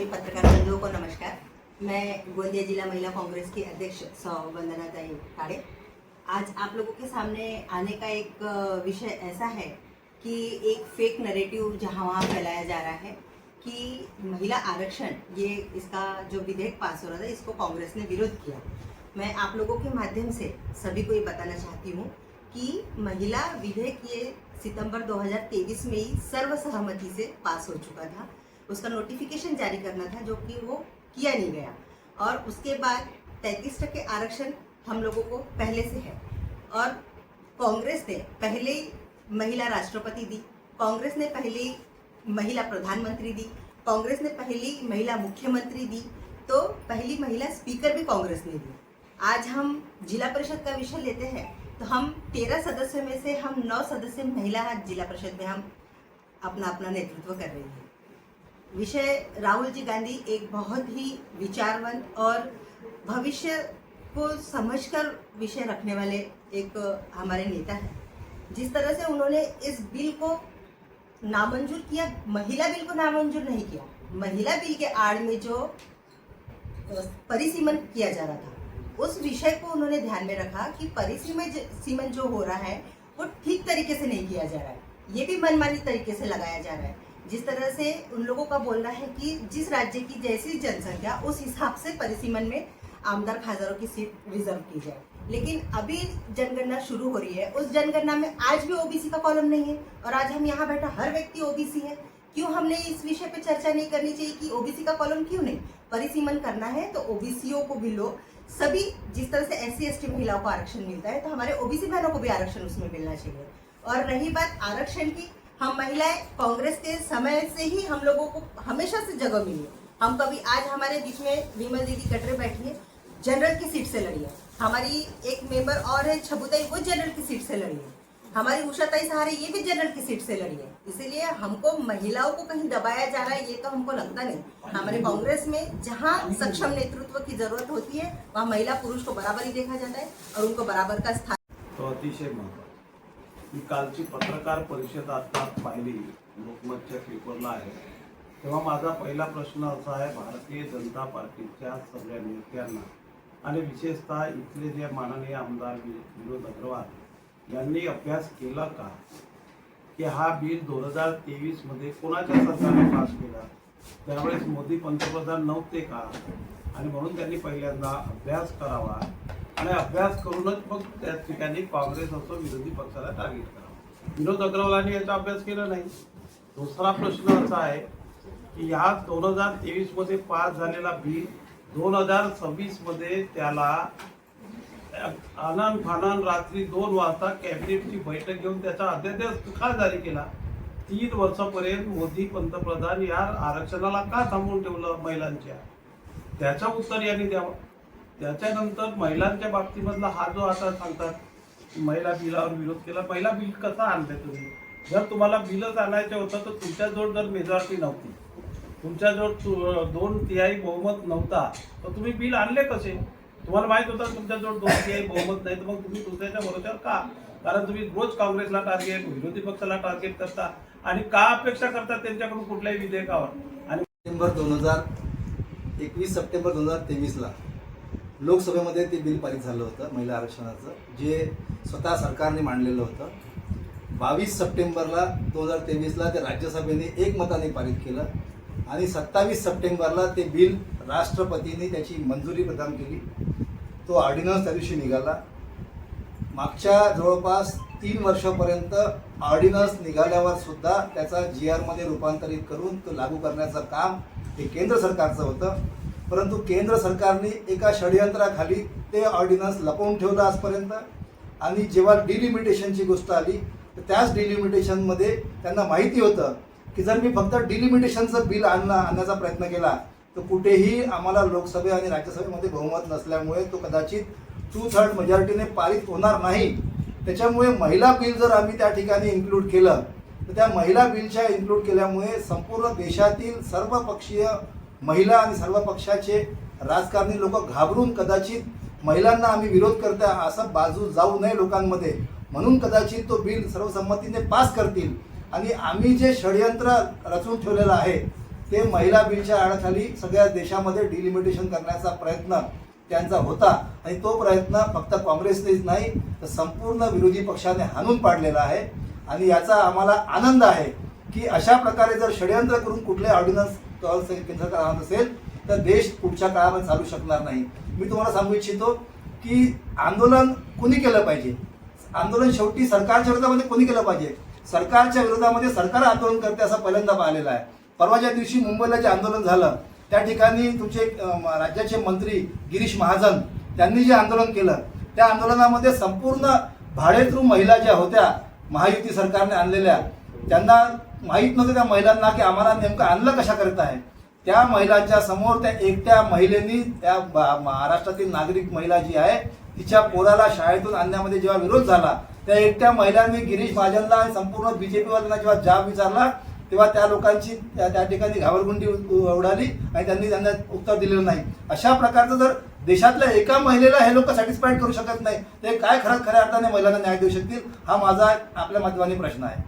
सभी पत्रकार बंधुओं को नमस्कार। मैं गोंदिया जिला महिला कांग्रेस की अध्यक्ष सौ वंदना ताई काड़े। आज आप लोगों के सामने आने का एक विषय ऐसा है कि एक फेक नैरेटिव जहां वहां फैलाया जा रहा है कि महिला आरक्षण, ये इसका जो विधेयक पास हो रहा था, इसको कांग्रेस ने विरोध किया। मैं आप लोगों के माध्यम से सभी को ये बताना चाहती हूँ कि महिला विधेयक ये सितंबर 2023 में ही सर्वसहमति से पास हो चुका था। उसका नोटिफिकेशन जारी करना था, जो कि वो किया नहीं गया। और उसके बाद 33% आरक्षण हम लोगों को पहले से है। और कांग्रेस ने पहले ही महिला राष्ट्रपति दी, कांग्रेस ने पहले ही महिला प्रधानमंत्री दी, कांग्रेस ने पहले ही महिला मुख्यमंत्री दी, तो पहली महिला स्पीकर भी कांग्रेस ने दी। आज हम जिला परिषद का विषय लेते हैं तो हम 13 सदस्यों में से हम 9 सदस्य महिला जिला परिषद में हम अपना नेतृत्व कर रही हैं। विषय राहुल जी गांधी एक बहुत ही विचारवंत और भविष्य को समझकर विषय रखने वाले एक हमारे नेता हैं। जिस तरह से उन्होंने इस बिल को नामंजूर किया, महिला बिल को नामंजूर नहीं किया, महिला बिल के आड़ में जो परिसीमन किया जा रहा था उस विषय को उन्होंने ध्यान में रखा कि परिसीमन जो हो रहा है वो ठीक तरीके से नहीं किया जा रहा है, ये भी मनमानी तरीके से लगाया जा रहा है। जिस तरह से उन लोगों का बोलना है कि जिस राज्य की जैसी जनसंख्या उस हिसाब से परिसीमन में आमदार खासदारों की सीट रिजर्व की जाए। लेकिन अभी जनगणना शुरू हो रही है, उस जनगणना में आज भी ओबीसी का कॉलम नहीं है और आज हम यहाँ बैठा हर व्यक्ति ओबीसी है। क्यों हमने इस विषय पे चर्चा नहीं करनी चाहिए कि ओबीसी का कॉलम क्यों नहीं? परिसीमन करना है तो ओबीसीओ को भी लो, सभी जिस तरह से एससी एसटी महिलाओं को आरक्षण मिलता है तो हमारे ओबीसी बहनों को भी आरक्षण उसमें मिलना चाहिए। और रही बात आरक्षण की, हम महिलाएं कांग्रेस के समय से ही हम लोगों को हमेशा से जगह मिली है। हम कभी, आज हमारे बीच में विमल दीदी कटरे बैठी है, जनरल की सीट से लड़ी है। हमारी एक मेंबर और है छबुताई, वो जनरल की सीट से लड़ी है। हमारी उषाताई सहारे, ये भी जनरल की सीट से लड़ी है। इसीलिए हमको महिलाओं को कहीं दबाया जा रहा है ये तो हमको लगता नहीं। हमारे कांग्रेस में जहाँ सक्षम नेतृत्व की जरूरत होती है वहाँ महिला पुरुष को बराबर ही देखा जाता है और उनको बराबर का स्थान। तो अतिशय महत्त्वाचं मी कालची पत्रकार परिषद आता पाहिली, लोकमतच्या पेपरला आहे, तेव्हा माझा पहिला प्रश्न असा आहे, भारतीय जनता पार्टीच्या सगळ्या नेत्यांना आणि विशेषतः इथले जे माननीय आमदार विनोद अग्रवाल यांनी अभ्यास केला का की हा बिल 2023 मध्ये कोणाच्या सरकारने पास केला? त्यावेळेस मोदी पंतप्रधान नव्हते का? आणि म्हणून त्यांनी पहिल्यांदा अभ्यास करावा आणि अभ्यास करूनच मग त्या ठिकाणी काँग्रेस असो विरोधी पक्षाला टार्गेट करावं। विनोद अग्रवालांनी याचा अभ्यास केला नाही। दुसरा प्रश्न असा आहे की या 2023 मध्ये पास झालेला बिल 2026 मध्ये त्याला आनंद फानन रात्री 2 वाजता कॅबिनेटची बैठक घेऊन त्याचा अध्यादेश का जारी केला? 3 वर्षापर्यंत मोदी पंतप्रधान या आरक्षणाला का थांबवून ठेवलं महिलांच्या? त्याचं उत्तर यांनी द्यावं। त्याच्यानंतर महिलांच्या बाबतीमधला हा जो आता सांगतात महिला बिलावर विरोध केला, महिला बिल कसा आणले तुम्ही? जर तुम्हाला बिलच आणायचं होतं तर तुमच्याजवळ जर मेजॉरिटी नव्हती, तुमच्याजवळ 2/3 बहुमत नव्हता, तर तुम्ही बिल आणले कसे? तुम्हाला माहित होतं तुमच्याजवळ 2/3 बहुमत नाही, तर मग तुम्ही दुसऱ्याच्या भरोश्यावर का? कारण तुम्ही रोज काँग्रेसला टार्गेट, विरोधी पक्षाला टार्गेट करता आणि का अपेक्षा करता त्यांच्याकडून कुठल्याही विधेयकावर? आणि सप्टेंबर 2023ला लोकसभेमध्ये ते बिल पारित झालं होतं महिला आरक्षणाचं, जे स्वतः सरकारने मांडलेलं होतं। 22 सप्टेंबरला 2023ला ते राज्यसभेने एकमताने पारित केलं आणि 27 सप्टेंबरला ते बिल राष्ट्रपतींनी त्याची मंजुरी प्रदान केली। तो ऑर्डिनन्स त्या दिवशी निघाला। मागच्या जवळपास 3 वर्षापर्यंत ऑर्डिनन्स निघाल्यावर सुद्धा त्याचा GR मध्ये रूपांतरित करून तो लागू करण्याचं काम हे केंद्र सरकारचं होतं, परंतु केंद्र सरकारने एका षडयंत्राखाली ते ऑर्डिनन्स लपवून ठेवलं आजपर्यंत। आणि जेव्हा डिलिमिटेशनची गोष्ट आली तर त्याच डिलिमिटेशनमध्ये त्यांना माहिती होतं की जर मी फक्त डिलिमिटेशनचं बिल आणण्याचा प्रयत्न केला तर कुठेही आम्हाला लोकसभे आणि राज्यसभेमध्ये बहुमत नसल्यामुळे तो कदाचित 2/3 मेजॉरिटीने पारित होणार नाही। त्याच्यामुळे महिला बिल जर आम्ही त्या ठिकाणी इन्क्लूड केलं तर त्या महिला बिलच्या इन्क्लूड केल्यामुळे संपूर्ण देशातील सर्वपक्षीय महिला आणि सर्व पक्षाचे राजकारणी लोक घाबरून कदाचित महिलांना आम्ही विरोध करता असं बाजू जाऊ नये लोकांमध्ये, म्हणून कदाचित तो बिल सर्वसंमतीने पास करतील आणि आम्ही जे षडयंत्र रचून ठेवलेलं आहे ते महिला बिलच्या आडाखाली सगळ्या देशामध्ये डिलिमिटेशन करण्याचा प्रयत्न त्यांचा होता आणि तो प्रयत्न फक्त काँग्रेसनेच नाही तर संपूर्ण विरोधी पक्षाने हाणून पाडलेला आहे. आणि याचा आम्हाला आनंद आहे की अशा प्रकारे जर षडयंत्र करून कुठले ऑर्डिनन्स केंद्र सरकार आणत असेल तर देश पुढच्या काळामध्ये चालू शकणार नाही. मी तुम्हाला सांगू इच्छितो की आंदोलन कुणी केलं पाहिजे. आंदोलन शेवटी सरकारच्या विरोधामध्ये कोणी केलं पाहिजे. सरकारच्या विरोधामध्ये सरकार आंदोलन करते असं पहिल्यांदा पाहिलेलं आहे. परवाच्या दिवशी मुंबईला जे आंदोलन झालं त्या ठिकाणी तुमचे राज्याचे मंत्री गिरीश महाजन त्यांनी जे आंदोलन केलं त्या आंदोलनामध्ये संपूर्ण भाडेतरू महिला ज्या होत्या महायुती सरकारने आणलेल्या त्यांना माहीत नव्हतं त्या महिलांना की आम्हाला नेमकं आणलं कशा करत आहे. त्या महिलांच्या समोर त्या एकट्या महिलेनी त्या महाराष्ट्रातील नागरिक महिला जी आहे तिच्या पोराला शाळेतून आणण्यामध्ये जेव्हा विरोध झाला त्या एकट्या महिलांनी गिरीश महाजनला आणि संपूर्ण बीजेपीवाल्यांना जेव्हा जाब विचारला तेव्हा त्या लोकांची त्या ठिकाणी घाबरगुंडी उडाली आणि त्यांना उत्तर दिलेलं नाही. अशा प्रकारचं जर देशातल्या एका महिलेला हे लोक सॅटिस्फाईड करू शकत नाही ते काय खऱ्या अर्थाने महिलांना न्याय देऊ शकतील हा माझा आपल्या माध्यमाने प्रश्न आहे.